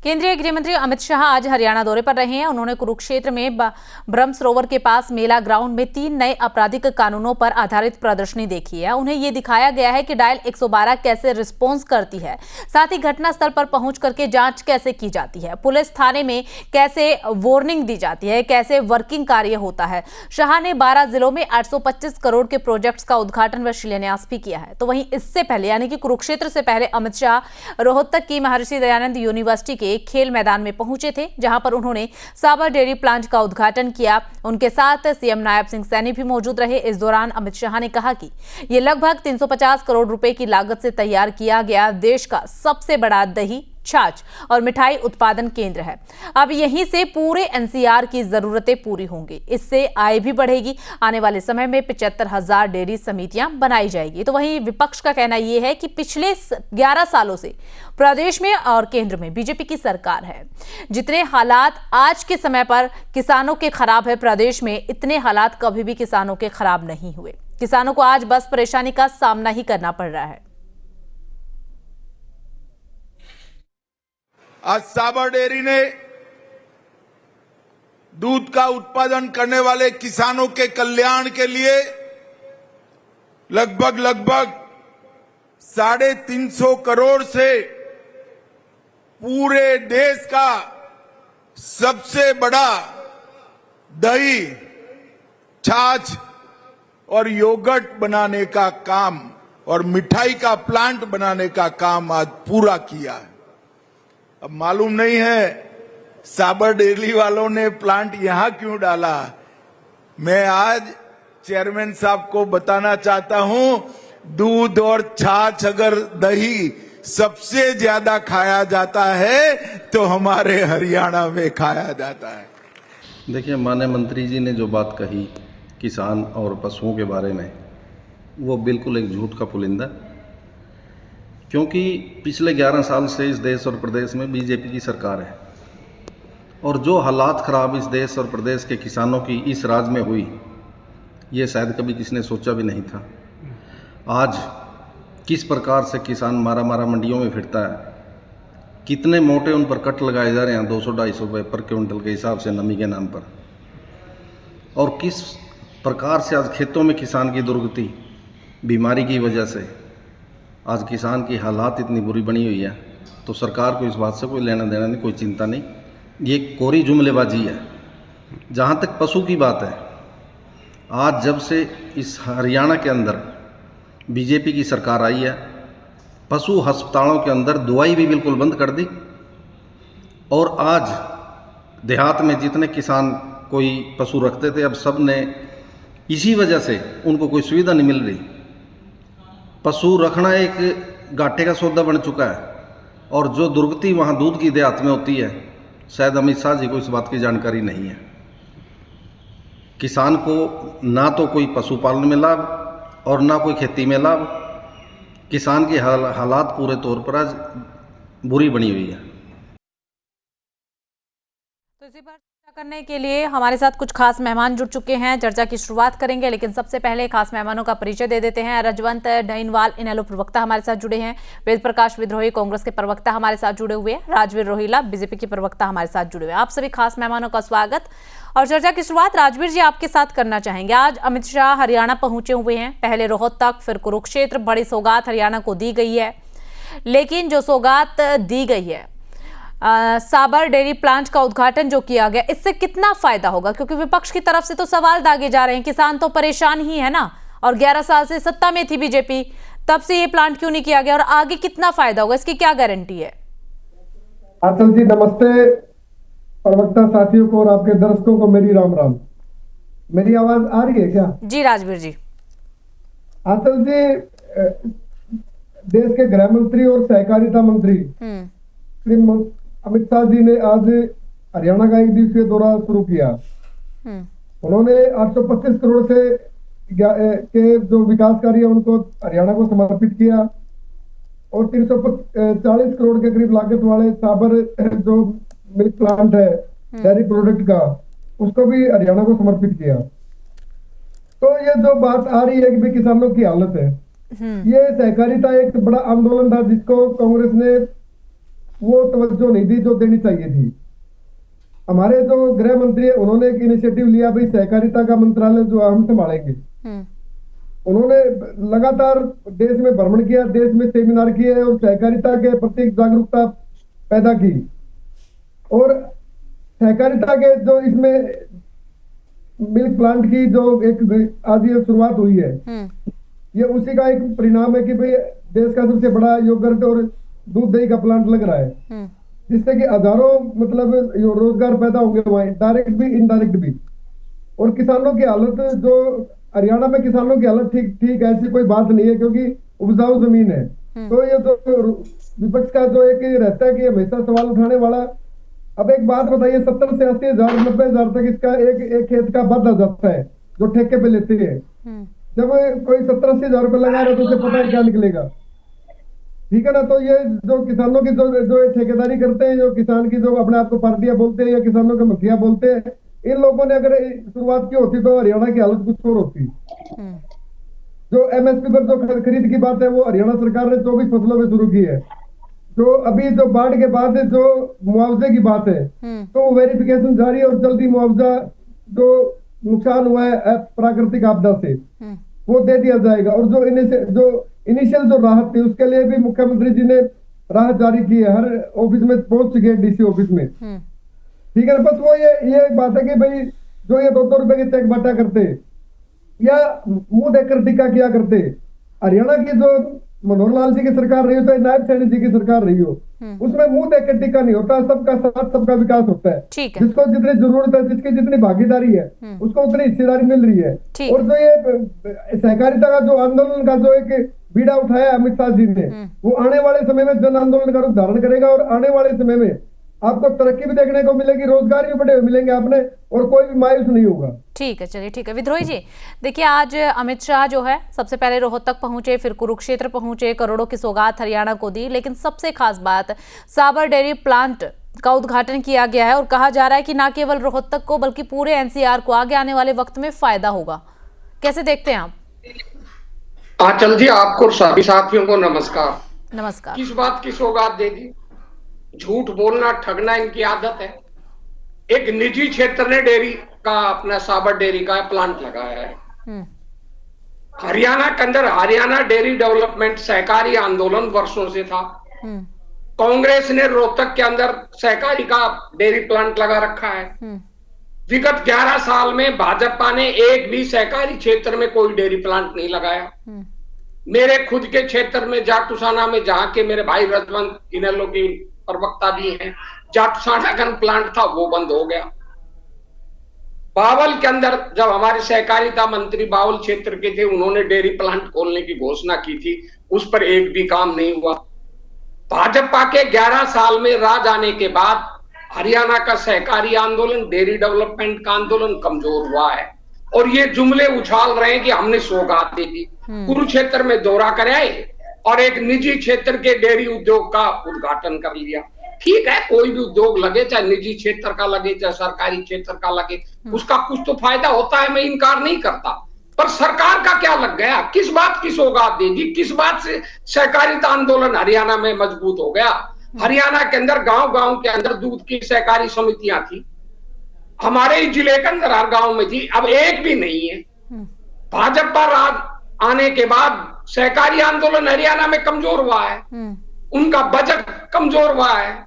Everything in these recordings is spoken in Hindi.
केंद्रीय गृह मंत्री अमित शाह आज हरियाणा दौरे पर रहे हैं। उन्होंने कुरुक्षेत्र में ब्रह्म सरोवर के पास मेला ग्राउंड में 3 नए आपराधिक कानूनों पर आधारित प्रदर्शनी देखी है। उन्हें ये दिखाया गया है कि डायल 112 कैसे रिस्पॉन्स करती है, साथ ही घटनास्थल पर पहुंच करके जांच कैसे की जाती है, पुलिस थाने में कैसे वार्निंग दी जाती है, कैसे वर्किंग कार्य होता है। शाह ने 12 जिलों में 825 करोड़ के प्रोजेक्ट्स का उद्घाटन व शिलान्यास भी किया है। तो वहीं इससे पहले यानी कि कुरुक्षेत्र से पहले अमित शाह रोहतक की महर्षि दयानंद यूनिवर्सिटी के खेल मैदान में पहुंचे थे, जहां पर उन्होंने साबर डेयरी प्लांट का उद्घाटन किया। उनके साथ सीएम नायब सिंह सैनी भी मौजूद रहे। इस दौरान अमित शाह ने कहा कि यह लगभग 350 करोड़ रुपए की लागत से तैयार किया गया देश का सबसे बड़ा दही, छाछ और मिठाई उत्पादन केंद्र है। अब यहीं से पूरे एनसीआर की जरूरतें पूरी होंगी, इससे आय भी बढ़ेगी। आने वाले समय में 75,000 डेयरी समितियां बनाई जाएगी। तो वहीं विपक्ष का कहना यह है कि पिछले 11 सालों से प्रदेश में और केंद्र में बीजेपी की सरकार है। जितने हालात आज के समय पर किसानों के खराब है प्रदेश में, इतने हालात कभी भी किसानों के खराब नहीं हुए। किसानों को आज बस परेशानी का सामना ही करना पड़ रहा है। आज साबर डेयरी ने दूध का उत्पादन करने वाले किसानों के कल्याण के लिए लगभग 350 करोड़ से पूरे देश का सबसे बड़ा दही, छाछ और योगर्ट बनाने का काम और मिठाई का प्लांट बनाने का काम आज पूरा किया है। अब मालूम नहीं है साबर डेयरी वालों ने प्लांट यहां क्यों डाला। मैं आज चेयरमैन साहब को बताना चाहता हूं, दूध और छाछ अगर दही सबसे ज्यादा खाया जाता है तो हमारे हरियाणा में खाया जाता है। देखिए, माननीय मंत्री जी ने जो बात कही किसान और पशुओं के बारे में, वो बिल्कुल एक झूठ का पुलिंदा, क्योंकि पिछले 11 साल से इस देश और प्रदेश में बीजेपी की सरकार है और जो हालात ख़राब इस देश और प्रदेश के किसानों की इस राज्य में हुई, ये शायद कभी किसी ने सोचा भी नहीं था। आज किस प्रकार से किसान मारा मंडियों में फिरता है, कितने मोटे उन पर कट लगाए जा रहे हैं 200-250 रुपये पर क्विंटल के हिसाब से नमी के नाम पर, और किस प्रकार से आज खेतों में किसान की दुर्गति बीमारी की वजह से आज किसान की हालात इतनी बुरी बनी हुई है। तो सरकार को इस बात से कोई लेना देना नहीं, कोई चिंता नहीं, ये कोरी जुमलेबाजी है। जहाँ तक पशु की बात है, आज जब से इस हरियाणा के अंदर बीजेपी की सरकार आई है, पशु अस्पतालों के अंदर दवाई भी बिल्कुल बंद कर दी और आज देहात में जितने किसान कोई पशु रखते थे, अब सब ने इसी वजह से उनको कोई सुविधा नहीं मिल रही। पशु रखना एक घाटे का सौदा बन चुका है और जो दुर्गति वहाँ दूध की देहात में होती है, शायद अमित शाह जी को इस बात की जानकारी नहीं है। किसान को ना तो कोई पशुपालन में लाभ और ना कोई खेती में लाभ। किसान की हालात पूरे तौर पर आज बुरी बनी हुई है। तो इसी पर चर्चा करने के लिए हमारे साथ कुछ खास मेहमान जुड़ चुके हैं। चर्चा की शुरुआत करेंगे, लेकिन सबसे पहले खास मेहमानों का परिचय दे देते हैं। रजवंत ढाइनवाल इनेलो प्रवक्ता हमारे साथ जुड़े हैं। वेद प्रकाश विद्रोही कांग्रेस के प्रवक्ता हमारे साथ जुड़े हुए हैं। राजवीर रोहिला बीजेपी के प्रवक्ता हमारे साथ जुड़े हुए हैं। आप सभी खास मेहमानों का स्वागत। और चर्चा की शुरुआत राजवीर जी आपके साथ करना चाहेंगे। आज अमित शाह हरियाणा पहुंचे हुए हैं, पहले रोहतक फिर कुरुक्षेत्र। बड़ी सौगात हरियाणा को दी गई है, लेकिन जो सौगात दी गई है, साबर डेयरी प्लांट का उद्घाटन जो किया गया, इससे कितना फायदा होगा? क्योंकि विपक्ष की तरफ से तो सवाल दागे जा रहे हैं, किसान तो परेशान ही है ना, और 11 साल से सत्ता में थी बीजेपी, तब से ये प्लांट क्यों नहीं किया गया और आगे कितना फायदा होगा, इसकी क्या गारंटी है? आंचल जी नमस्ते, प्रवक्ता साथियों को और आपके दर्शकों को मेरी राम राम। मेरी आवाज आ रही है क्या? जी राजवीर जी। आंचल जी, देश के गृह मंत्री और सहकारिता मंत्री श्री अमित शाह जी ने आज हरियाणा का 1 दिवसीय दौरा शुरू किया। उन्होंने 825 करोड़ से के जो विकास कार्य उनको हरियाणा को समर्पित किया और 340 करोड़ के करीब लागत वाले साबर जो मिल्क प्लांट है डेयरी प्रोडक्ट का, उसको भी हरियाणा को समर्पित किया। तो ये जो बात आ रही है कि भाई किसानों की हालत है, ये सहकारिता एक बड़ा आंदोलन था जिसको कांग्रेस ने वो तवज्जो नहीं दी जो देनी चाहिए थी। हमारे जो गृह मंत्री है उन्होंने एक इनिशिएटिव लिया, भाई सहकारिता का मंत्रालय जो हम संभालेंगे। उन्होंने लगातार देश में भ्रमण किया, देश में सेमिनार किए और सहकारिता के प्रति जागरूकता पैदा की। और सहकारिता के जो इसमें मिल्क प्लांट की जो एक आज ये शुरुआत हुई है, ये उसी का एक परिणाम है कि भाई देश का सबसे बड़ा योगर्ट और दूध दही का प्लांट लग रहा है, जिससे कि हजारों मतलब रोजगार पैदा होंगे वहां, डायरेक्ट भी इनडायरेक्ट भी। और किसानों की हालत, जो हरियाणा में किसानों की हालत ठीक ऐसी कोई बात नहीं है, क्योंकि उपजाऊ जमीन है। तो ये जो विपक्ष का जो एक रहता है कि हमेशा सवाल उठाने वाला, अब एक बात बताइए, 70 से 80 हजार 90 हजार तक इसका एक खेत का बद आ जाता है जो ठेके पे लेते हैं। जब कोई 70-80 हजार रुपये लगा रहा है तो उसे पता है क्या निकलेगा, ठीक है ना। तो ये जो किसानों की जो ठेकेदारी करते हैं, जो किसान की जो अपने आप को पार्टियां बोलते हैं या किसानों के मुखिया बोलते हैं, इन लोगों ने अगर शुरुआत की होती तो हरियाणा की हालत कुछ और होती। जो एमएसपी पर जो खरीद की बात है वो हरियाणा सरकार ने 24 फसलों में शुरू की है। जो अभी जो बाढ़ के बाद जो मुआवजे की बात है, तो वेरिफिकेशन जारी है और जल्दी मुआवजा जो नुकसान हुआ है प्राकृतिक आपदा से वो दे दिया जाएगा। और जो इनिशियल जो राहत थी उसके लिए भी मुख्यमंत्री जी ने राहत जारी की है, हर ऑफिस में पहुंच चुके हैं, डीसी ऑफिस में, ठीक है। बस वो ये एक बात है कि भाई जो ये 2-2 रुपए के चेक बांटा करते या मुंह देखकर टीका किया करते, हरियाणा की जो मनोहर लाल जी की सरकार रही हो तो नायब सैनी जी की सरकार रही हो, उसमें मुंह देखकर टीका नहीं होता, सबका साथ सबका विकास होता है। जिसको जितनी जरूरत है, जिसकी जितनी भागीदारी है, उसको उतनी हिस्सेदारी मिल रही है। और जो ये सहकारिता का जो आंदोलन का जो एक बीड़ा उठाया अमित शाह जी ने, वो आने वाले समय में जन आंदोलन का रूप धारण करेगा और आने वाले समय में आपको तरक्की भी देखने को मिलेगी, रोजगार भी बड़े मिलेंगे आपने, और कोई भी मायूस नहीं होगा। ठीक है, चलिए ठीक है। विद्रोही जी, देखिए आज अमित शाह जो है सबसे पहले रोहतक पहुंचे, फिर कुरुक्षेत्र पहुंचे, करोड़ों की सौगात हरियाणा को दी, लेकिन सबसे खास बात साबर डेयरी प्लांट का उद्घाटन किया गया है और कहा जा रहा है कि न केवल रोहतक को बल्कि पूरे एनसीआर को आगे आने वाले वक्त में फायदा होगा। कैसे देखते हैं आप? आंचल जी, आपको सभी साथियों को नमस्कार। नमस्कार। किस बात की सौगात दे दी? झूठ बोलना, ठगना इनकी आदत है। एक निजी क्षेत्र ने डेयरी का, अपना साबर डेयरी का प्लांट लगाया है हरियाणा के अंदर। हरियाणा डेयरी डेवलपमेंट सहकारी आंदोलन वर्षों से था। कांग्रेस ने रोहतक के अंदर सहकारी का डेयरी प्लांट लगा रखा है। विगत 11 साल में भाजपा ने एक भी सहकारी क्षेत्र में कोई डेयरी प्लांट नहीं लगाया। मेरे खुद के क्षेत्र में जाटूसाना में, जहां के मेरे भाई रजवंत इनेलो की प्रवक्ता भी हैं, जाटूसाना का प्लांट था वो बंद हो गया। बावल के अंदर जब हमारे सहकारिता मंत्री बावल क्षेत्र के थे, उन्होंने डेयरी प्लांट खोलने की घोषणा की थी, उस पर एक भी काम नहीं हुआ। भाजपा के 11 साल में राज आने के बाद हरियाणा का सहकारी आंदोलन, डेयरी डेवलपमेंट का आंदोलन कमजोर हुआ है और ये जुमले उछाल रहे हैं कि हमने सौगात दे दी। कुरुक्षेत्र में दौरा कराए और एक निजी क्षेत्र के डेयरी उद्योग का उद्घाटन कर लिया। ठीक है, कोई भी उद्योग लगे, चाहे निजी क्षेत्र का लगे चाहे सरकारी क्षेत्र का लगे, उसका कुछ तो फायदा होता है, मैं इनकार नहीं करता। पर सरकार का क्या लग गया? किस बात की सौगात दे दी? किस बात से सहकारिता आंदोलन हरियाणा में मजबूत हो गया? हरियाणा के अंदर गांव-गांव के अंदर दूध की सहकारी समितियां थी, हमारे ही जिले के अंदर हर गांव में थी, अब एक भी नहीं है। भाजपा राज आने के बाद सहकारी आंदोलन हरियाणा में कमजोर हुआ है, उनका बजट कमजोर हुआ है।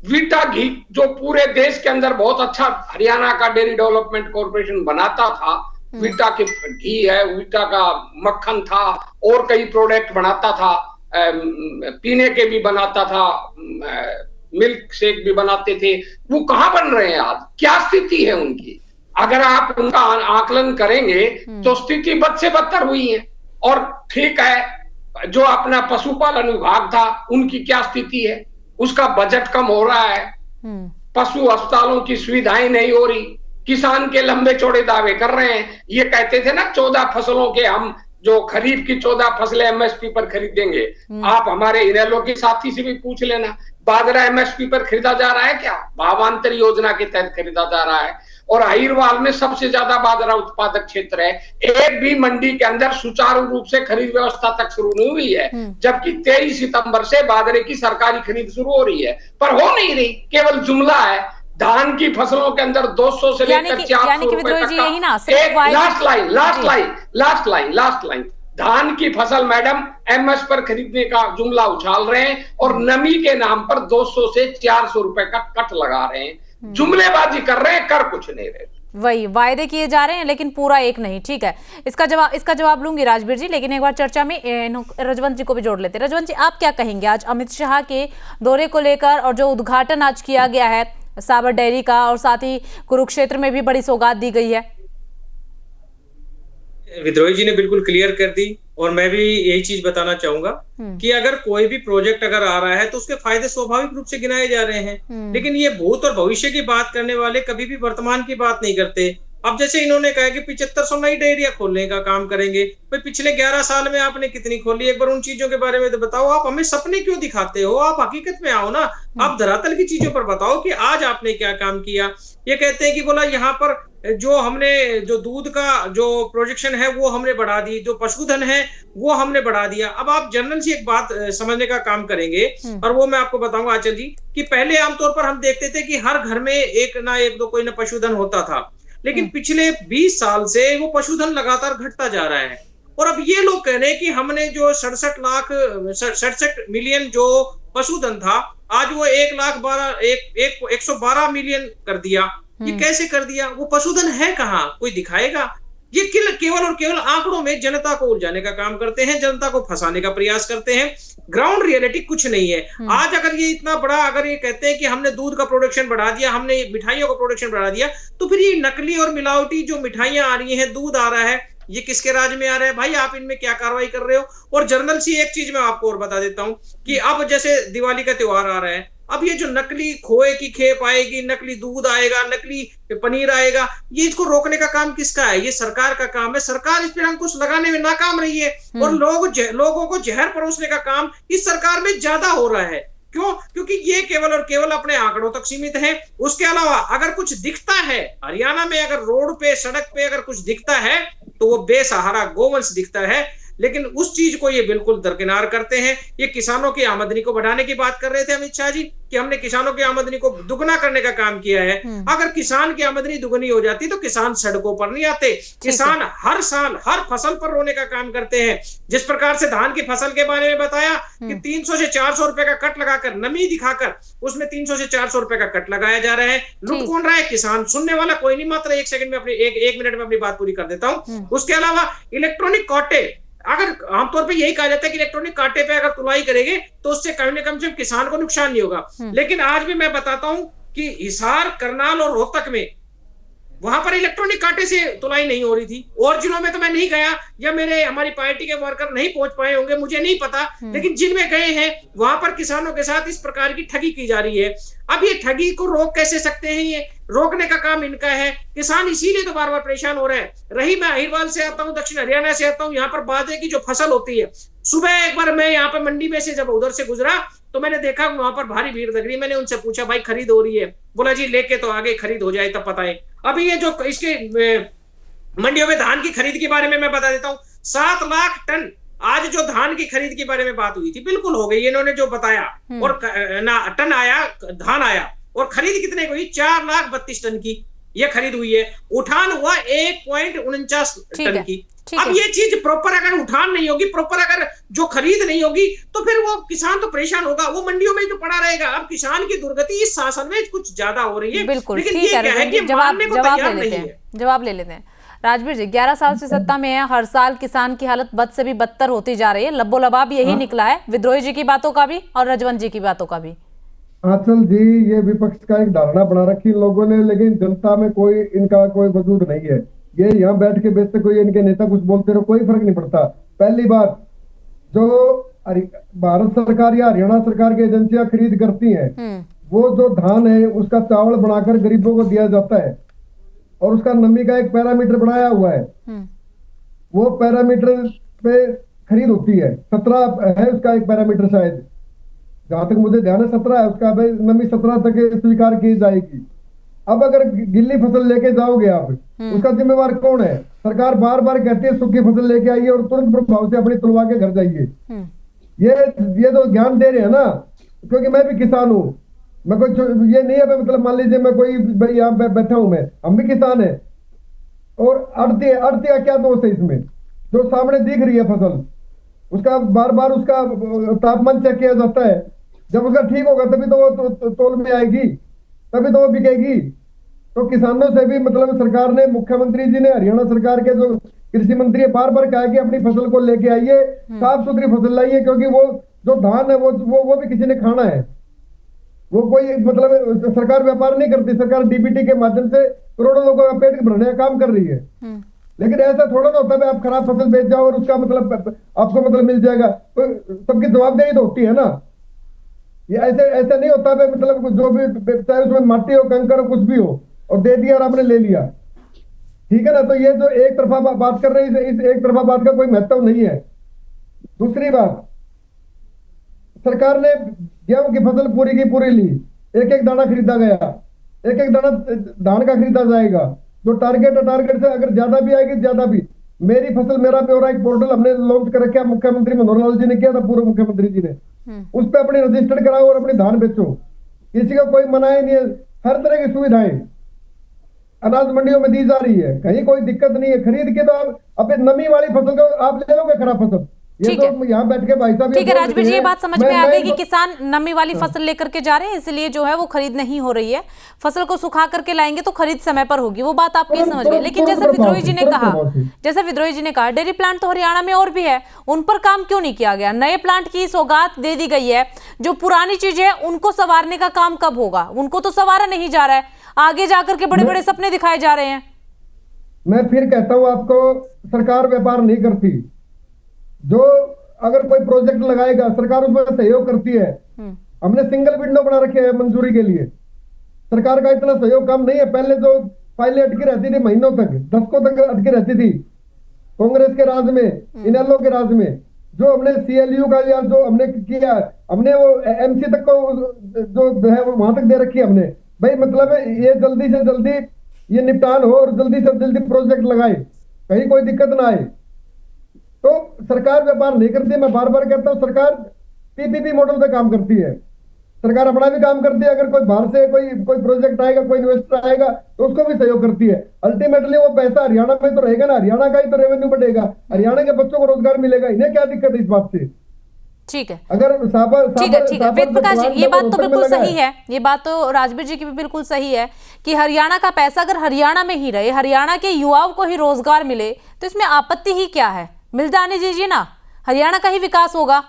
वीटा घी जो पूरे देश के अंदर बहुत अच्छा हरियाणा का डेयरी डेवलपमेंट कॉर्पोरेशन बनाता था, वीटा के घी है, वीटा का मक्खन था और कई प्रोडक्ट बनाता था, पीने के भी बनाता था, मिल्क शेक भी बनाते थे, वो कहां बन रहे हैं आज? क्या स्थिति है उनकी? अगर आप उनका आकलन करेंगे तो स्थिति बद से बदतर हुई है। और ठीक है, जो अपना पशुपालन विभाग था उनकी क्या स्थिति है? उसका बजट कम हो रहा है, पशु अस्पतालों की सुविधाएं नहीं हो रही, किसान के लंबे चौड़े दावे कर रहे हैं। ये कहते थे ना 14 फसलों के हम जो खरीफ की 14 फसलें एमएसपी पर खरीदेंगे। आप हमारे इनेलो के साथी से भी पूछ लेना, बाजरा एमएसपी पर खरीदा जा रहा है क्या? भावांतर योजना के तहत खरीदा जा रहा है। और अहिरवाल में सबसे ज्यादा बाजरा उत्पादक क्षेत्र है। एक भी मंडी के अंदर सुचारू रूप से खरीद व्यवस्था तक शुरू नहीं हुई है, जबकि 23 सितंबर से बाजरे की सरकारी खरीद शुरू हो रही है, पर हो नहीं रही, केवल जुमला है। धान की फसलों के अंदर 200 से लेकर 400 रुपए तक लास्ट लाइन धान की फसल मैडम एमएस पर खरीदने का जुमला उछाल रहे हैं और नमी के नाम पर 200 से 400 रुपए का कट लगा रहे हैं, जुमलेबाजी कर रहे हैं, कर कुछ नहीं रहे। वही वायदे किए जा रहे हैं लेकिन पूरा एक नहीं। ठीक है, इसका जवाब लूंगी राजवीर जी, लेकिन एक बार चर्चा में रजवंत जी को भी जोड़ लेते हैं। रजवंत जी, आप क्या कहेंगे आज अमित शाह के दौरे को लेकर और जो उद्घाटन आज किया गया है साबर डेयरी का, और साथ ही कुरुक्षेत्र में भी बड़ी सौगात दी गई है? विद्रोही जी ने बिल्कुल क्लियर कर दी और मैं भी यही चीज बताना चाहूंगा कि अगर कोई भी प्रोजेक्ट अगर आ रहा है तो उसके फायदे स्वाभाविक रूप से गिनाए जा रहे हैं, लेकिन ये भूत और भविष्य की बात करने वाले कभी भी वर्तमान की बात नहीं करते। अब जैसे इन्होंने कहा कि 7500 नई डेयरियां खोलने का काम करेंगे, भाई पिछले 11 साल में आपने कितनी खोली, एक बार उन चीजों के बारे में तो बताओ। आप हमें सपने क्यों दिखाते हो, आप हकीकत में आओ ना, आप धरातल की चीजों पर बताओ कि आज आपने क्या काम किया। ये कहते हैं कि बोला यहाँ पर जो दूध का जो प्रोजेक्शन है वो हमने बढ़ा दी, जो पशुधन है वो हमने बढ़ा दिया। अब आप जनरल से एक बात समझने का काम करेंगे और वो मैं आपको बताऊंगा आंचल जी, कि पहले आमतौर पर हम देखते थे कि हर घर में एक दो कोई ना पशुधन होता था, लेकिन पिछले 20 साल से वो पशुधन लगातार घटता जा रहा है। और अब ये लोग कह रहे हैं कि हमने जो 67 मिलियन जो पशुधन था आज वो 112 मिलियन कर दिया। ये कैसे कर दिया? वो पशुधन है कहाँ, कोई दिखाएगा? ये केवल और केवल आंकड़ों में जनता को उलझाने का काम करते हैं, जनता को फंसाने का प्रयास करते हैं। ग्राउंड रियलिटी कुछ नहीं है। आज अगर ये इतना बड़ा अगर ये कहते हैं कि हमने दूध का प्रोडक्शन बढ़ा दिया, हमने मिठाइयों का प्रोडक्शन बढ़ा दिया, तो फिर ये नकली और मिलावटी जो मिठाइयां आ रही हैं, दूध आ रहा है, ये किसके राज में आ रहा है? भाई आप इनमें क्या कार्रवाई कर रहे हो? और जर्नल सी एक चीज मैं आपको और बता देता हूं कि अब जैसे दिवाली का त्योहार आ रहा है, अब ये जो नकली खोए की खेप आएगी, नकली दूध आएगा, नकली पनीर आएगा, ये इसको रोकने का काम किसका है? ये सरकार का काम है। सरकार इस पर अंकुश लगाने में नाकाम रही है और लोगों को जहर परोसने का काम इस सरकार में ज्यादा हो रहा है। क्यों? क्योंकि ये केवल और केवल अपने आंकड़ों तक सीमित है। उसके अलावा अगर कुछ दिखता है हरियाणा में, अगर रोड पे सड़क पे अगर कुछ दिखता है तो वो बेसहारा गोवंश दिखता है, लेकिन उस चीज को ये बिल्कुल दरकिनार करते हैं। ये किसानों की आमदनी को बढ़ाने की बात कर रहे थे अमित शाह जी कि हमने किसानों की आमदनी को दुगना करने का काम किया है। अगर किसान की आमदनी दुगनी हो जाती तो किसान सड़कों पर नहीं आते। किसान हर साल हर फसल पर रोने का काम करते हैं। जिस प्रकार से धान की फसल के बारे में बताया कि 300 से 400 रुपए का कट लगाकर, नमी दिखाकर उसमें 300 से 400 रुपए का कट लगाया जा रहा है। लूट कौन रहा है? किसान। सुनने वाला कोई नहीं, मात्र एक सेकंड में अपनी एक मिनट में अपनी बात पूरी कर देता हूं। उसके अलावा इलेक्ट्रॉनिक कांटे, अगर आमतौर पे यही कहा जाता है कि इलेक्ट्रॉनिक कांटे पे अगर तुलाई करेंगे तो उससे कम से कम किसान को नुकसान नहीं होगा, लेकिन आज भी मैं बताता हूं कि हिसार, करनाल और रोहतक में वहां पर इलेक्ट्रॉनिक कांटे से तुलाई नहीं हो रही थी। और जिलों में तो मैं नहीं गया या हमारी पार्टी के वर्कर नहीं पहुंच पाए होंगे, मुझे नहीं पता, लेकिन जिनमें गए हैं वहां पर किसानों के साथ इस प्रकार की ठगी की जा रही है। अब ये ठगी को रोक कैसे सकते हैं? ये रोकने का काम इनका है। किसान इसीलिए तो बार बार परेशान हो रहे हैं। रही मैं अहिरवाल से आता हूँ, दक्षिण हरियाणा से आता हूँ, यहाँ पर बाजरे की जो फसल होती है, सुबह एक बार मैं यहाँ पर मंडी में से जब उधर से गुजरा तो मैंने देखा वहां पर भारी भीड़ लग रही। मैंने उनसे पूछा भाई खरीद हो रही है? बोला जी लेके तो आगे, खरीद हो जाए तब पता है। अभी ये जो इसके मंडियों में धान की खरीद के बारे में मैं बता देता हूँ। 7 लाख टन आज जो धान की खरीद के बारे में बात हुई थी, बिल्कुल हो गई इन्होंने जो बताया। और टन आया, धान आया, और खरीद कितने की हुई? 4,32,00,000 टन की ये खरीद हुई है। उठान हुआ 1.49 टन की। अब ये चीज प्रॉपर अगर उठान नहीं होगी, प्रॉपर अगर जो खरीद नहीं होगी, तो फिर वो किसान तो परेशान होगा, वो मंडियों में जो पड़ा रहेगा। अब किसान की दुर्गति इस शासन में कुछ ज्यादा हो रही है। बिल्कुल, लेकिन ये क्या है कि मानने को तैयार नहीं है। जवाब ले लेते हैं। राजवीर जी, 11 साल से सत्ता में है, हर साल किसान की हालत बद से भी बदतर होती जा रही है। लब्बो लबाब यही निकला है, विद्रोही जी की बातों का भी और रजवंत जी की बातों का भी। आंचल जी, ये विपक्ष का एक धारणा बना रखी इन लोगों ने, लेकिन जनता में कोई इनका कोई वजूद नहीं है। ये यहाँ बैठ के बेचते कोई इनके नेता कुछ बोलते रहो, कोई फर्क नहीं पड़ता। पहली बात, जो भारत सरकार या हरियाणा सरकार की एजेंसियां खरीद करती हैं, वो जो धान है उसका चावल बनाकर गरीबों को दिया जाता है और उसका नमी का एक पैरामीटर बनाया हुआ है। वो पैरामीटर पे खरीद होती है। 17 है उसका एक पैरामीटर, शायद जहां तक मुझे ध्यान है 17 है उसका। भाई नमी 17 तक स्वीकार की जाएगी। अब अगर गिल्ली फसल लेके जाओगे आप, उसका जिम्मेवार कौन है? सरकार बार बार कहती है सूखी फसल लेके आइए और तुरंत प्रभाव से अपनी तुलवा के घर जाइए। ये तो ज्ञान दे रहे हैं ना, क्योंकि मैं भी किसान हूँ। मैं कोई ये नहीं है मतलब मान लीजिए मैं कोई भाई यहाँ पे बैठा हूं, मैं हम भी किसान है। और अड़ती का क्या दोष है इसमें? जो सामने दिख रही है फसल, उसका बार बार उसका तापमान चेक किया जाता है। जब उसका ठीक होगा तभी तो वो तौल में आएगी, तभी तो वो बिकेगी। तो किसानों से भी मतलब सरकार ने, मुख्यमंत्री जी ने, हरियाणा सरकार के जो कृषि मंत्री है, बार बार कहा कि अपनी फसल को लेके आइए, साफ सुथरी फसल लाइए, क्योंकि वो जो धान है वो भी किसी ने खाना है। वो कोई मतलब सरकार व्यापार नहीं करती, सरकार डीबीटी के माध्यम से करोड़ों लोगों का पेट भरने का काम कर रही है। लेकिन ऐसा थोड़ा ना होता है आप खराब फसल बेच जाओ और उसका मतलब आपको मतलब मिल जाएगा। तो सबकी जवाबदेही तो होती है ना। ये ऐसा नहीं होता है मतलब जो भी चाहे उसमें माटी हो, कंकर हो, कुछ भी हो, और दे दिया और आपने ले लिया, ठीक है ना। तो ये जो एक तरफा बात कर रहे हैं, इस एक तरफा बात का कोई महत्व नहीं है। दूसरी बात, सरकार ने गेहूं की फसल पूरी की पूरी ली, एक एक दाना खरीदा गया, एक एक दाना धान का खरीदा जाएगा। जो टारगेट है, टारगेट से अगर ज्यादा भी आएगी, ज्यादा भी। मेरी फसल मेरा ब्यौरा एक पोर्टल हमने लॉन्च कर रखा, मुख्यमंत्री मनोहर लाल जी ने किया था, पूर्व मुख्यमंत्री जी ने। उस पर अपने रजिस्टर्ड कराओ और अपनी धान बेचो, किसी का कोई मना ही नहीं है। हर तरह की सुविधाएं अनाज मंडियों में दी जा रही है, कहीं कोई दिक्कत नहीं है। खरीद के तो आप अपने नमी वाली फसल को आप ले लोगे खराब फसल। ये तो यहाँ बैठ के भाई साहब, ठीक है राजवीर जी, ये बात समझ में आ गई कि किसान नमी वाली फसल लेकर के जा रहे हैं, इसलिए जो है वो खरीद नहीं हो रही है। फसल को सुखा करके लाएंगे तो खरीद समय पर होगी, वो बात आपकी समझ गई। लेकिन जैसे विद्रोही जी ने कहा, डेयरी प्लांट तो हरियाणा में और भी है, उन पर काम क्यों नहीं किया गया? नए प्लांट की सौगात दे दी गई है, जो पुरानी चीजें है उनको संवारने का काम कब होगा? उनको तो संवारा नहीं जा रहा है, आगे जाकर के बड़े बड़े सपने दिखाए जा रहे हैं। मैं फिर कहता हूँ आपको, सरकार व्यापार नहीं करती। जो अगर कोई प्रोजेक्ट लगाएगा, सरकार उसमें सहयोग करती है। हमने सिंगल विंडो बना रखे हैं मंजूरी के लिए, सरकार का इतना सहयोग कम नहीं है। पहले जो फाइलें अटकी रहती थी महीनों तक, दशकों तक अटकी रहती थी, कांग्रेस के राज में, इनेलो के राज में, जो हमने सीएलयू का या जो हमने किया, हमने वो एमसी तक को जो है वहां तक दे रखी है हमने। भाई मतलब ये जल्दी से जल्दी ये निपटान हो और जल्दी से जल्दी प्रोजेक्ट लगाए, कहीं कोई दिक्कत ना आए। तो सरकार व्यापार नहीं करती। मैं बार बार कहता हूं, सरकार पीपीपी मॉडल पे काम करती है। सरकार अपना भी काम करती है, अगर कोई बाहर से कोई प्रोजेक्ट आएगा, कोई इन्वेस्टर आएगा तो उसको भी सहयोग करती है। अल्टीमेटली वो पैसा हरियाणा में तो रहेगा ना, हरियाणा का ही तो रेवेन्यू बढ़ेगा, हरियाणा के बच्चों को रोजगार मिलेगा। इन्हें क्या दिक्कत है इस बात से? ठीक है, अगर ठीक है वेद प्रकाश जी, ये बात तो बिल्कुल सही है, ये बात तो राजवीर जी की भी बिल्कुल सही है कि हरियाणा का पैसा अगर हरियाणा में ही रहे, हरियाणा के युवाओं को ही रोजगार मिले, तो इसमें आपत्ति ही क्या है? मिल जाने दीजिए ना, हरियाणा का ही विकास होगा।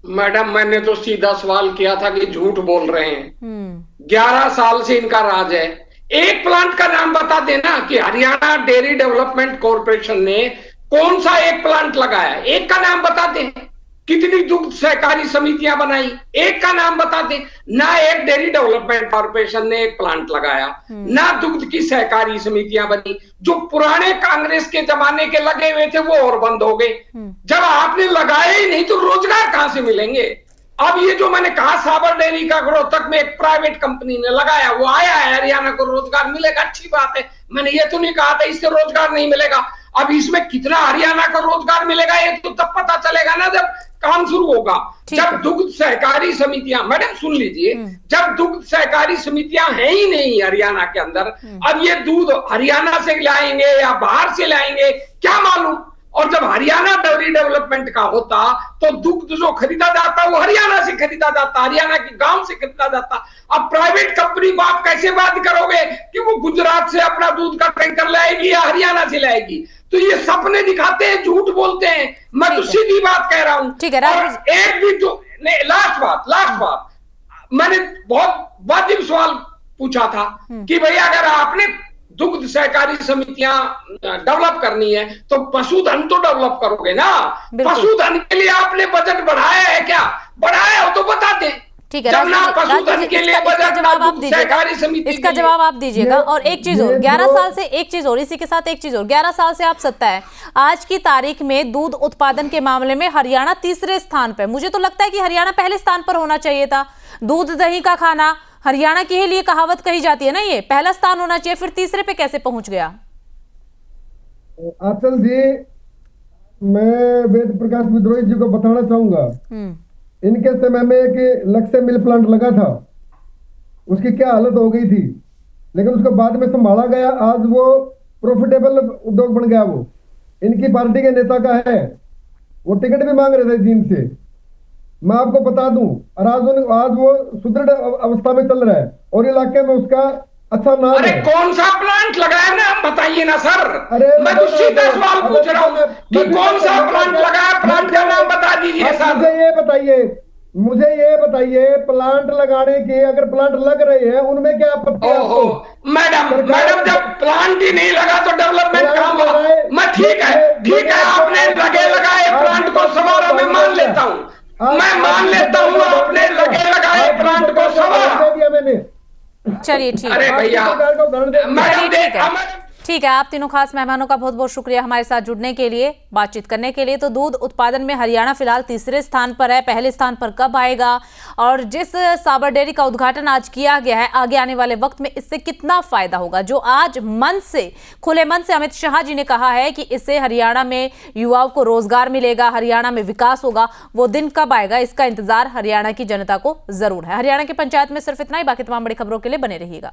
मैडम, मैंने तो सीधा सवाल किया था कि झूठ बोल रहे हैं। 11 साल से इनका राज है। एक प्लांट का नाम बता देना कि हरियाणा डेयरी डेवलपमेंट कॉर्पोरेशन ने कौन सा एक प्लांट लगाया, एक का नाम बता दें। कितनी दुग्ध सहकारी समितियां बनाई, एक का नाम बता दें। ना एक डेयरी डेवलपमेंट कॉर्पोरेशन ने एक प्लांट लगाया, ना दुग्ध की सहकारी समितियां बनी। जो पुराने कांग्रेस के जमाने के लगे हुए थे वो और बंद हो गए। जब आपने लगाए ही नहीं तो रोजगार कहां से मिलेंगे? अब ये जो मैंने कहा, साबर डेयरी का रोहतक में एक प्राइवेट कंपनी ने लगाया, वो आया है, हरियाणा को रोजगार मिलेगा, अच्छी बात है। मैंने ये तो नहीं कहा था इससे रोजगार नहीं मिलेगा। अब इसमें कितना हरियाणा को रोजगार मिलेगा ये तो तब पता चलेगा ना, जब काम शुरू होगा। जब दुग्ध सहकारी समितियां, मैडम सुन लीजिए, जब दुग्ध सहकारी समितियां हैं ही नहीं हरियाणा के अंदर, अब ये दूध हरियाणा से लाएंगे या बाहर से लाएंगे क्या मालूम। और जब हरियाणा डेयरी डेवलपमेंट का होता तो दुग्ध जो खरीदा जाता वो हरियाणा से खरीदा जाता, हरियाणा के गांव से खरीदा जाता। अब प्राइवेट कंपनी को आप कैसे बात करोगे कि वो गुजरात से अपना दूध का टैंकर लाएगी या हरियाणा से लाएगी? तो ये सपने दिखाते हैं, झूठ बोलते हैं। मैं तो सीधी बात कह रहा हूं। ठीक है, और एक भी जो लास्ट बात, मैंने बहुत वाजिब सवाल पूछा था कि भाई अगर आपने दुग्ध सहकारी समितियां डेवलप करनी है तो पशुधन तो डेवलप करोगे ना। पशुधन के लिए आपने बजट बढ़ाया है क्या? बढ़ाया हो तो बता दें। ठीक है, इसका जवाब आप दीजिएगा। और एक चीज और, 11 साल से एक चीज और, इसी के साथ एक चीज और, 11 साल से आप सत्ता है, आज की तारीख में दूध उत्पादन के मामले में हरियाणा तीसरे स्थान पर। मुझे तो लगता है कि हरियाणा पहले स्थान पर होना चाहिए था। दूध दही का खाना हरियाणा के लिए कहावत कही जाती है ना, ये पहला स्थान होना चाहिए, फिर तीसरे पे कैसे पहुंच गया? आंचल जी, मैं वेद प्रकाश विद्रोही जी को बताना चाहूंगा, इनके समय में एक लक्ष्य मिल प्लांट लगा था, उसकी क्या हालत हो गई थी, लेकिन उसको बाद में संभाला गया। आज वो प्रॉफिटेबल उद्योग बन गया। वो इनकी पार्टी के नेता का है, वो टिकट भी मांग रहे थे जी इनसे, मैं आपको बता दूं। और आज वो सुदृढ़ अवस्था में चल रहा है और इलाके में उसका अच्छा नाम अरे है। कौन सा प्लांट लगाया ना, बताइए ना सर। अरे मैं तो सीधा सवाल पूछ रहा हूँ कि कौन सा प्लांट लगाया, प्लांट का नाम बता दीजिए सर। मुझे ये बताइए प्लांट लगाने के, अगर प्लांट लग रहे हैं उनमें क्या आपत्ति है आपको? मैडम जब प्लांट ही नहीं लगा तो डेवलपमेंट कहाँ हुआ? मैं ठीक है आपने लगे लगाए प्लांट को सवारा मैं मान लेता हूँ, मैं मान लेता हूँ आपने लगे लगाए प्लांट को सवारा। मैंने चलिए ठीक अरे है, भैया चलिए ठीक है। आप तीनों खास मेहमानों का बहुत बहुत शुक्रिया हमारे साथ जुड़ने के लिए, बातचीत करने के लिए। तो दूध उत्पादन में हरियाणा फिलहाल तीसरे स्थान पर है, पहले स्थान पर कब आएगा और जिस साबर डेयरी का उद्घाटन आज किया गया है, आगे आने वाले वक्त में इससे कितना फायदा होगा, जो आज मन से, खुले मन से अमित शाह जी ने कहा है कि इससे हरियाणा में युवाओं को रोजगार मिलेगा, हरियाणा में विकास होगा, वो दिन कब आएगा इसका इंतजार हरियाणा की जनता को जरूर है। हरियाणा की पंचायत में सिर्फ इतना ही, बाकी तमाम बड़ी खबरों के लिए बने रहिएगा।